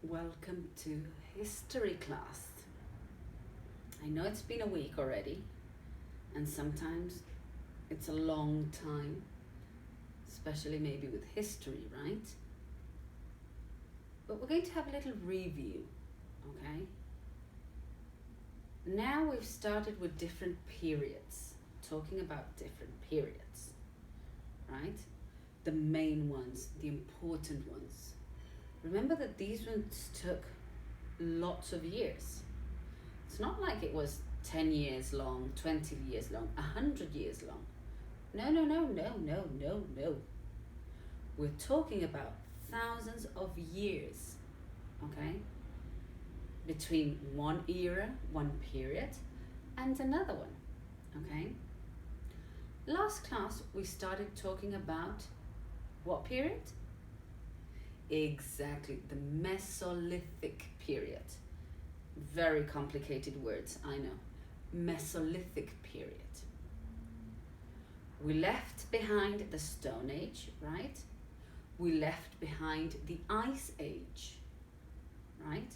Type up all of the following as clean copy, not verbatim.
Welcome to history class. I know it's been a week already, and sometimes it's a long time, especially maybe with history, right? But we're going to have a little review, okay? Now we've started with different periods, talking about different periods, right? The main ones, the important ones. Remember that these ones took lots of years. It's not like it was 10 years long, 20 years long, 100 years long. No. We're talking about thousands of years, okay? Between one era, one period, and another one, okay? Last class, we started talking about what period? Exactly, the Mesolithic period. Very complicated words, I know. Mesolithic period. We left behind the Stone Age, right? We left behind the Ice Age, right?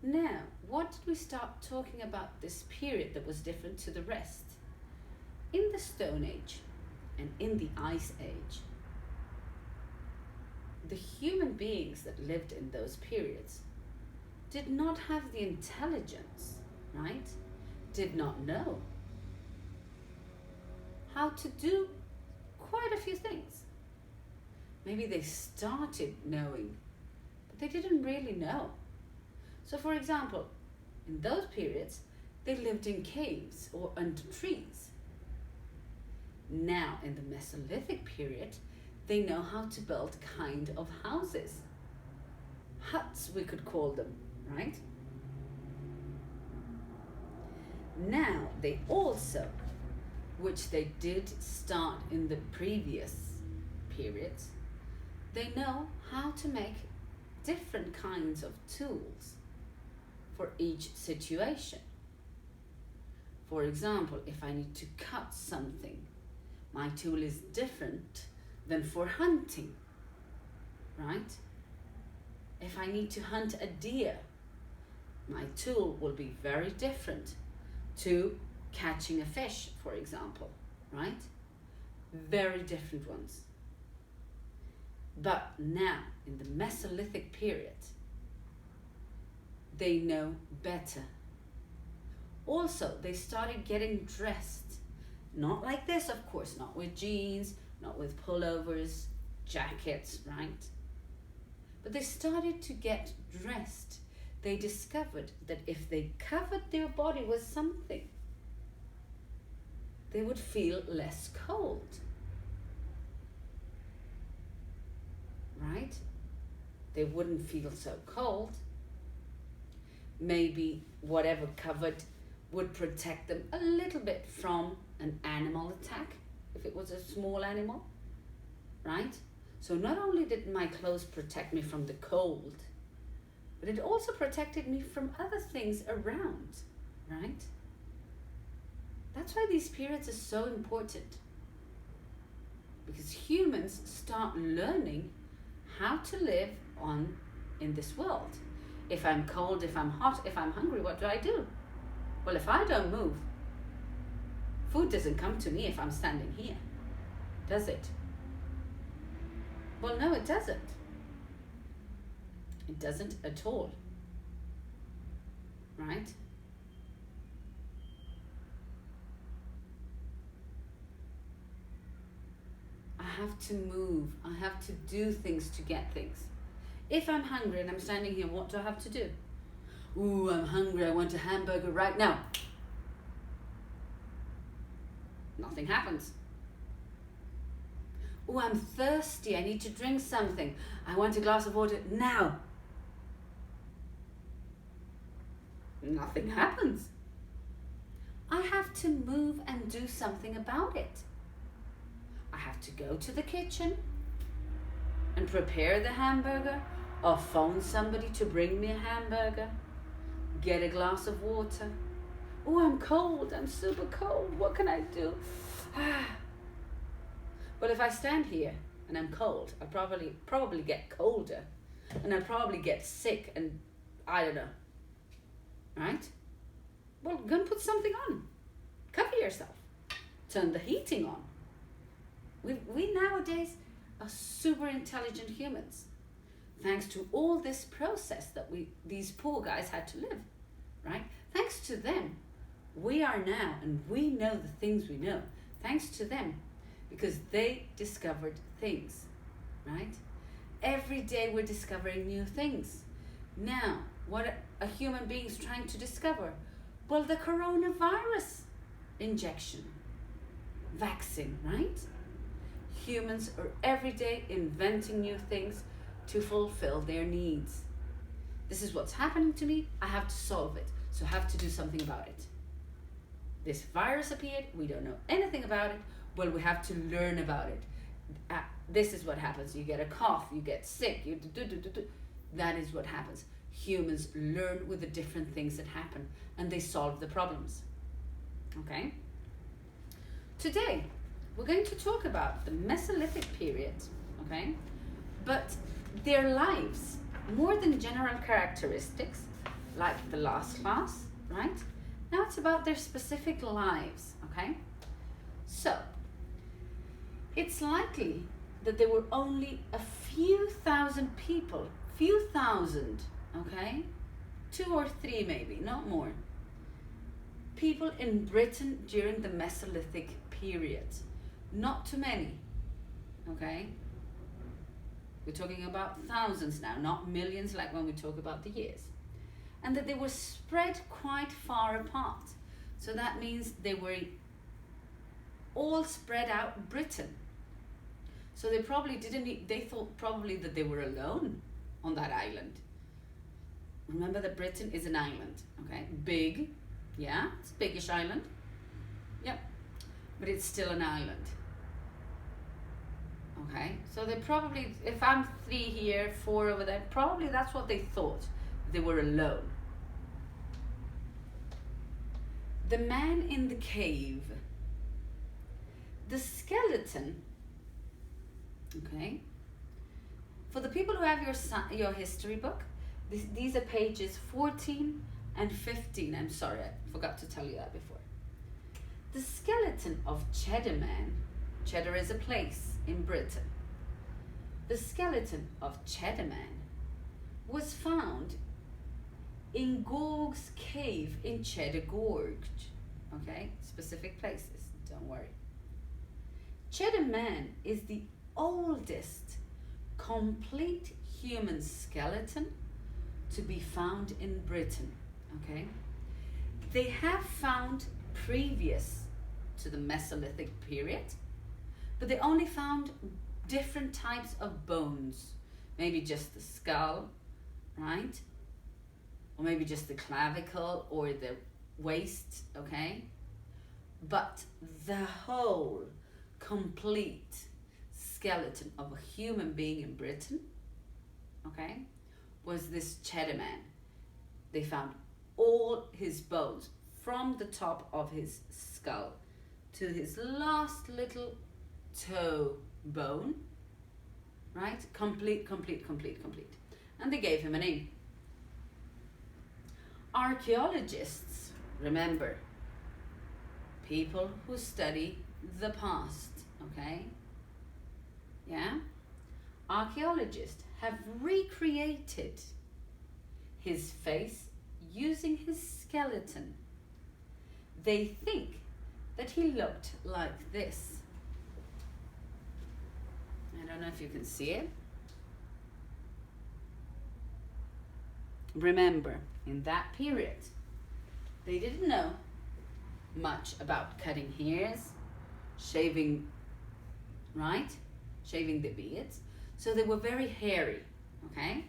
Now, what did we start talking about this period that was different to the rest? In the Stone Age and in the Ice Age, the human beings that lived in those periods did not have the intelligence, right? Did not know how to do quite a few things. Maybe they started knowing, but they didn't really know. So for example, in those periods, they lived in caves or under trees. Now, in the Mesolithic period, they know how to build kind of houses. Huts, we could call them, right? Now, they also, which they did start in the previous periods, they know how to make different kinds of tools for each situation. For example, if I need to cut something, my tool is different than for hunting, right? If I need to hunt a deer, my tool will be very different to catching a fish, for example, right? Very different ones. But now, in the Mesolithic period, they know better. Also, they started getting dressed. Not like this, of course, not with jeans, not with pullovers, jackets, right? But they started to get dressed. They discovered that if they covered their body with something, they would feel less cold, right? They wouldn't feel so cold. Maybe whatever covered would protect them a little bit from an animal attack, if it was a small animal, right? So not only did my clothes protect me from the cold, but it also protected me from other things around, right? That's why these periods are so important, because humans start learning how to live in this world. If I'm cold, if I'm hot, if I'm hungry, what do? Well, if I don't move, food doesn't come to me if I'm standing here, does it? Well, no, it doesn't. It doesn't at all, right? I have to move. I have to do things to get things. If I'm hungry and I'm standing here, what do I have to do? Ooh, I'm hungry. I want a hamburger right now. Nothing happens. Ooh, I'm thirsty. I need to drink something. I want a glass of water now. Nothing happens. I have to move and do something about it. I have to go to the kitchen and prepare the hamburger, or phone somebody to bring me a hamburger, get a glass of water. Oh, I'm cold. I'm super cold. What can I do? Well, if I stand here and I'm cold, I'll probably get colder. and I'll probably get sick and I don't know. Right? Well, go and put something on. Cover yourself. Turn the heating on. We nowadays are super intelligent humans, thanks to all this process that these poor guys had to live, right? Thanks to them, we are now, and we know the things we know, thanks to them, because they discovered things, right? Every day we're discovering new things. Now, what a human being is trying to discover? Well, the coronavirus injection, vaccine, right? Humans are every day inventing new things to fulfill their needs. This is what's happening to me, I have to solve it, so I have to do something about it. This virus appeared, we don't know anything about it, well, we have to learn about it. This is what happens, you get a cough, you get sick, that is what happens. Humans learn with the different things that happen, and they solve the problems. Okay? Today, we're going to talk about the Mesolithic period, okay? But their lives, more than general characteristics, like the last class, right? Now it's about their specific lives, okay? So, it's likely that there were only a few thousand, okay? 2 or 3 maybe, not more. People in Britain during the Mesolithic period. Not too many, okay? We're talking about thousands now, not millions like when we talk about the years. And that they were spread quite far apart. So that means they were all spread out Britain. So they probably they thought probably that they were alone on that island. Remember that Britain is an island, okay? Big, yeah, it's a biggish island. Yep, but it's still an island. Okay, so they probably, if I'm 3 here, 4 over there, probably that's what they thought. They were alone. The man in the cave. The skeleton, okay, for the people who have your history book, these are pages 14 and 15. I'm sorry, I forgot to tell you that before. The skeleton of Cheddar Man. Cheddar is a place in Britain. The skeleton of Cheddar Man was found in Gorg's cave in Cheddar Gorge. Okay, specific places, don't worry. Cheddar Man is the oldest complete human skeleton to be found in Britain. Okay, they have found previous to the Mesolithic period, but they only found different types of bones. Maybe just the skull, right? Or maybe just the clavicle or the waist, okay? But the whole complete skeleton of a human being in Britain, okay, was this Cheddar Man. They found all his bones from the top of his skull to his last little toe bone, right? Complete. And they gave him a name. Archaeologists, remember, people who study the past, okay? Yeah? Archaeologists have recreated his face using his skeleton. They think that he looked like this. I don't know if you can see it. Remember, in that period, they didn't know much about cutting hairs, shaving, right? Shaving the beards. So they were very hairy, okay?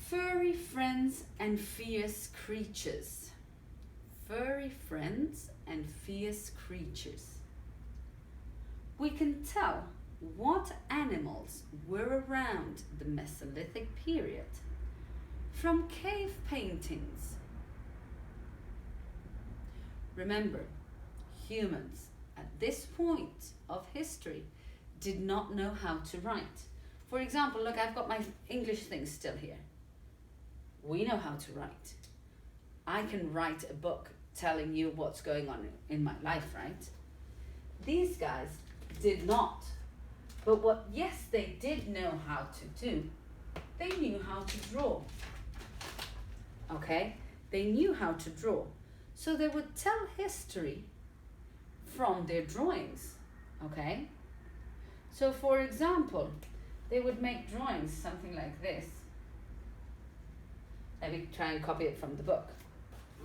Furry friends and fierce creatures. Furry friends and fierce creatures. We can tell what animals were around the Mesolithic period from cave paintings. Remember, humans at this point of history did not know how to write. For example, look, I've got my English thing still here. We know how to write. I can write a book telling you what's going on in my life, right? These guys did not. But what, yes, they did know how to do. They knew how to draw. Okay? They knew how to draw. So they would tell history from their drawings. Okay? So for example, they would make drawings something like this. Let me try and copy it from the book.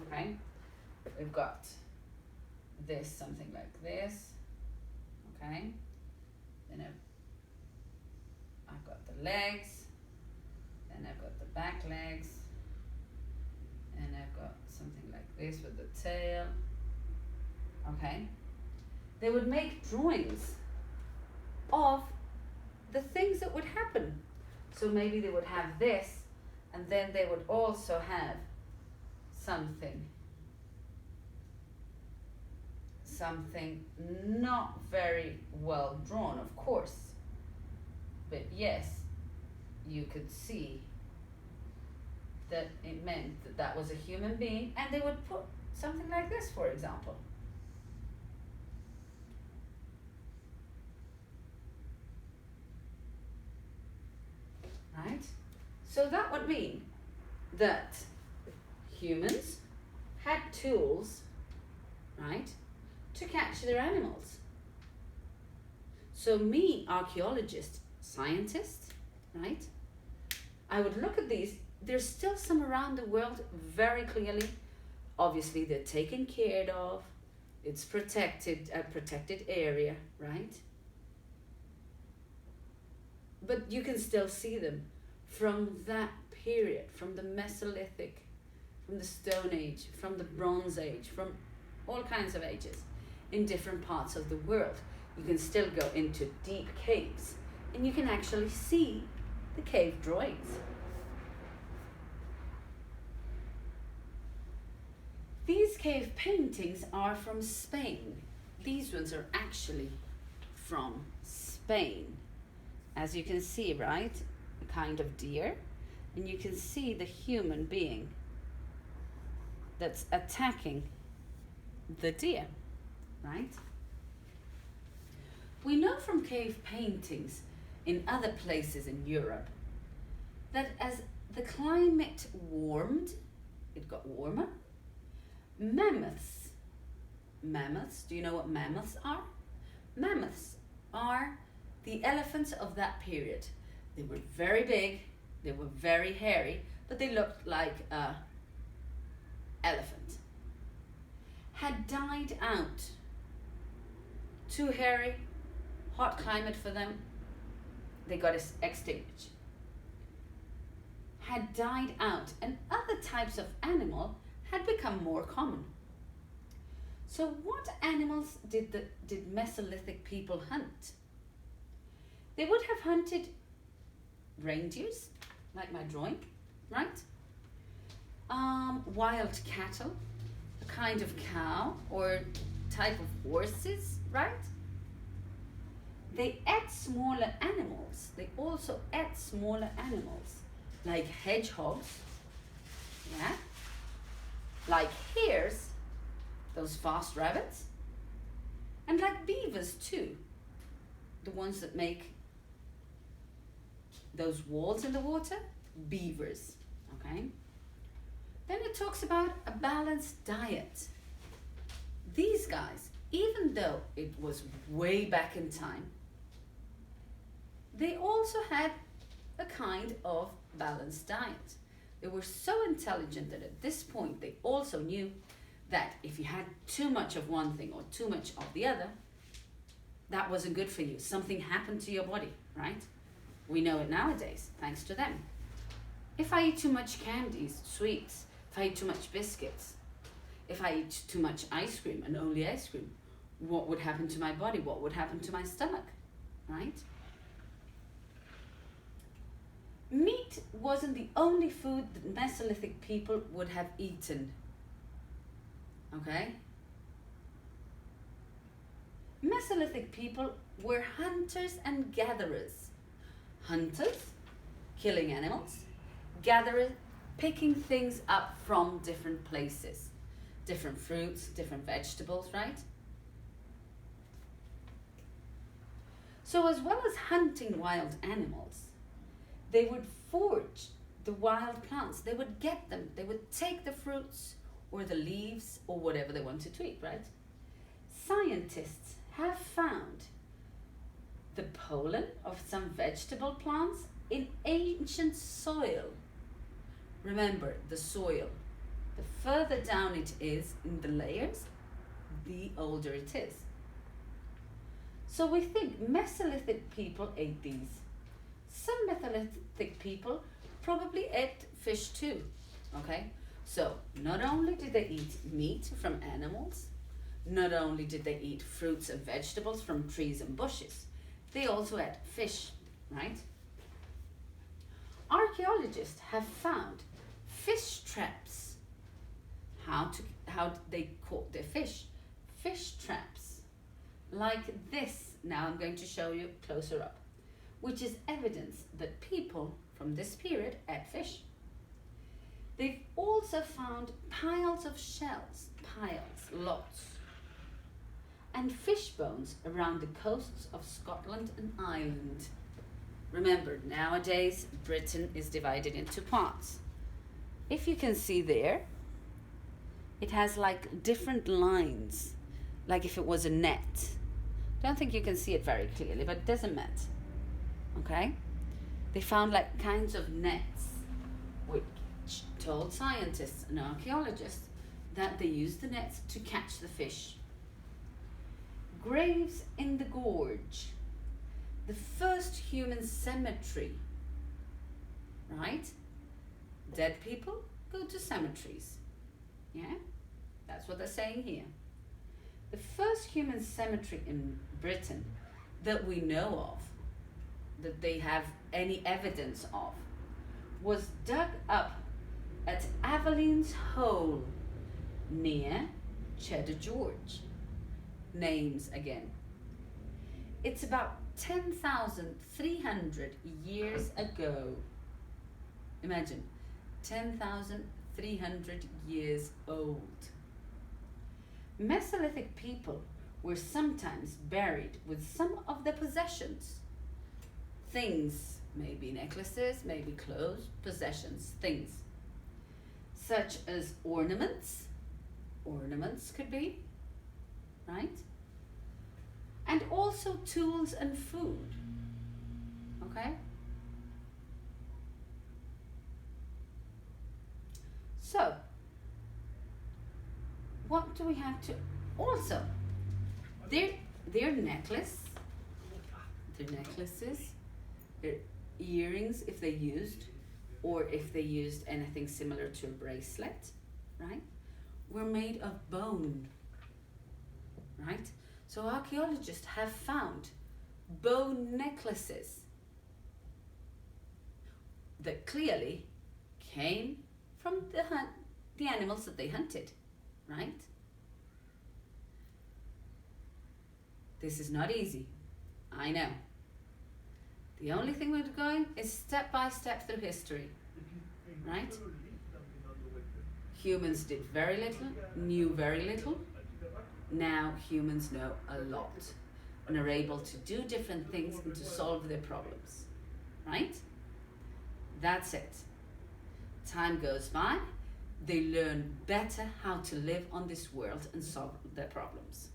Okay? We've got this, something like this. Okay? Then I've got the legs. Then I've got the back legs. And I've got something like this with the tail. Okay? They would make drawings of the things that would happen. So maybe they would have this, and then they would also have something not very well drawn, of course, but yes, you could see that it meant that that was a human being, and they would put something like this, for example. Right? So that would mean that humans had tools, right, to catch their animals. So me, archaeologist, scientist, right, I would look at these. There's still some around the world very clearly. Obviously, they're taken care of. It's protected, a protected area, right? But you can still see them from that period, from the Mesolithic, from the Stone Age, from the Bronze Age, from all kinds of ages in different parts of the world. You can still go into deep caves and you can actually see the cave drawings. These cave paintings are from Spain. These ones are actually from Spain. As you can see, right? A kind of deer. And you can see the human being that's attacking the deer, right? We know from cave paintings in other places in Europe that as the climate warmed, it got warmer, mammoths, do you know what mammoths are? Mammoths are the elephants of that period. They were very big, they were very hairy, but they looked like a elephant. Had died out. Too hairy, hot climate for them, they got extinct. Had died out, and other types of animal had become more common. So what animals did Mesolithic people hunt? They would have hunted reindeers, like my drawing, right? Wild cattle, a kind of cow or type of horses, right? They ate smaller animals. They also ate smaller animals, like hedgehogs, yeah? Like hares, those fast rabbits, and like beavers too, the ones that make those walls in the water, beavers, okay? Then it talks about a balanced diet. These guys, even though it was way back in time, they also had a kind of balanced diet. They were so intelligent that at this point they also knew that if you had too much of one thing or too much of the other, that wasn't good for you. Something happened to your body, right? We know it nowadays, thanks to them. If I eat too much candies, sweets, if I eat too much biscuits, if I eat too much ice cream and only ice cream, what would happen to my body? What would happen to my stomach, right? Meat wasn't the only food that Mesolithic people would have eaten, okay? Mesolithic people were hunters and gatherers. hunters, killing animals, gatherers, picking things up from different places, different fruits, different vegetables, right? So as well as hunting wild animals, they would forage the wild plants. They would get them. They would take the fruits or the leaves or whatever they wanted to eat, right? Scientists have found the pollen of some vegetable plants in ancient soil. Remember, the soil. The further down it is in the layers, the older it is. So we think Mesolithic people ate these. Some Mesolithic people probably ate fish too, okay? So not only did they eat meat from animals, not only did they eat fruits and vegetables from trees and bushes, they also ate fish, right? Archaeologists have found fish traps. How they caught their fish? Fish traps like this. Now I'm going to show you closer up, which is evidence that people from this period ate fish. They've also found piles of shells, lots, and fish bones around the coasts of Scotland and Ireland. Remember, nowadays Britain is divided into parts. If you can see there, it has like different lines, like if it was a net. Don't think you can see it very clearly, but it doesn't matter. Okay? They found like kinds of nets, which told scientists and archaeologists that they used the nets to catch the fish. Graves in the gorge, the first human cemetery, right? Dead people go to cemeteries. Yeah? That's what they're saying here. The first human cemetery in Britain that we know of, that they have any evidence of, was dug up at Aveline's Hole near Cheddar Gorge. Names again. It's about 10,300 years ago. Imagine, 10,300 years old. Mesolithic people were sometimes buried with some of their possessions. Things, maybe necklaces, maybe clothes, possessions, things. Such as ornaments could be, right? And also tools and food, okay? So, what do we have to, also, their necklaces, their earrings if they used, or if they used anything similar to a bracelet, right, were made of bone, right? So archaeologists have found bone necklaces that clearly came from the animals that they hunted, right? This is not easy, I know. The only thing we're going is step by step through history, right? Humans did very little, knew very little. Now humans know a lot and are able to do different things and to solve their problems, right? That's it. Time goes by, they learn better how to live on this world and solve their problems.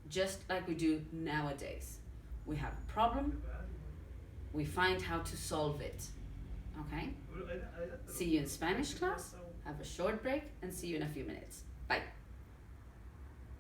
Just like we do nowadays. We have a problem, we find how to solve it, okay? See you in Spanish class, have a short break, and see you in a few minutes. Bye.